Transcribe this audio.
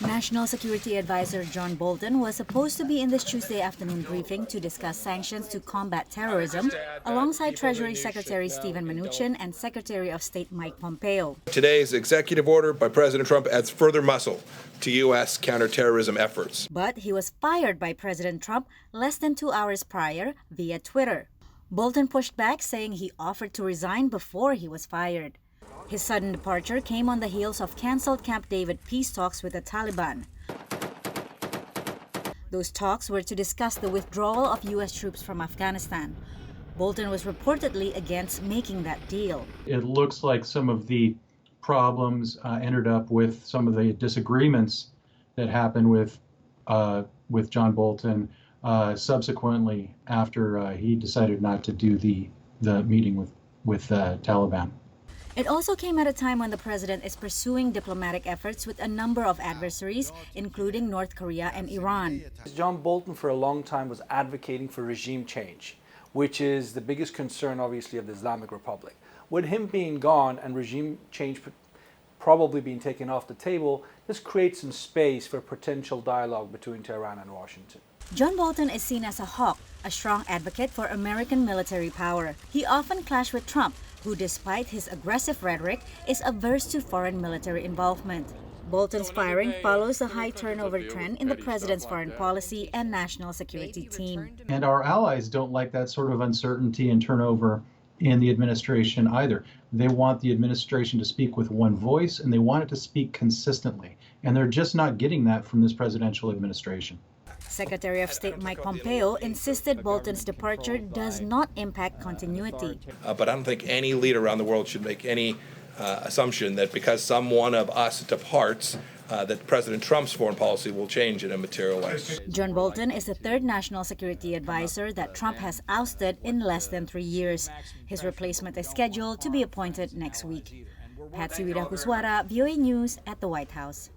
National Security Advisor John Bolton was supposed to be in this Tuesday afternoon briefing to discuss sanctions to combat terrorism alongside Treasury Secretary Steven Mnuchin and Secretary of State Mike Pompeo. Today's executive order by President Trump adds further muscle to U.S. counterterrorism efforts. But he was fired by President Trump less than 2 hours prior via Twitter. Bolton pushed back, saying he offered to resign before he was fired. His sudden departure came on the heels of canceled Camp David peace talks with the Taliban. Those talks were to discuss the withdrawal of U.S. troops from Afghanistan. Bolton was reportedly against making that deal. It looks like some of the problems ended up with some of the disagreements that happened with John Bolton subsequently after he decided not to do the meeting with Taliban. It also came at a time when the president is pursuing diplomatic efforts with a number of adversaries, including North Korea and Iran. John Bolton for a long time was advocating for regime change, which is the biggest concern, obviously, of the Islamic Republic. With him being gone and regime change probably being taken off the table, this creates some space for potential dialogue between Tehran and Washington. John Bolton is seen as a hawk, a strong advocate for American military power. He often clashed with Trump, who, despite his aggressive rhetoric, is averse to foreign military involvement. Bolton's firing follows a high turnover trend in the president's foreign policy and national security team. And our allies don't like that sort of uncertainty and turnover in the administration either. They want the administration to speak with one voice, and they want it to speak consistently. And they're just not getting that from this presidential administration. Secretary of State Mike Pompeo insisted Bolton's departure does not impact continuity. But I don't think any leader around the world should make any assumption that because some one of us departs, that President Trump's foreign policy will change in a material way. John Bolton is the third national security advisor that Trump has ousted in less than 3 years. His replacement is scheduled to be appointed next week. Patsy Widakuswara, VOA News at the White House.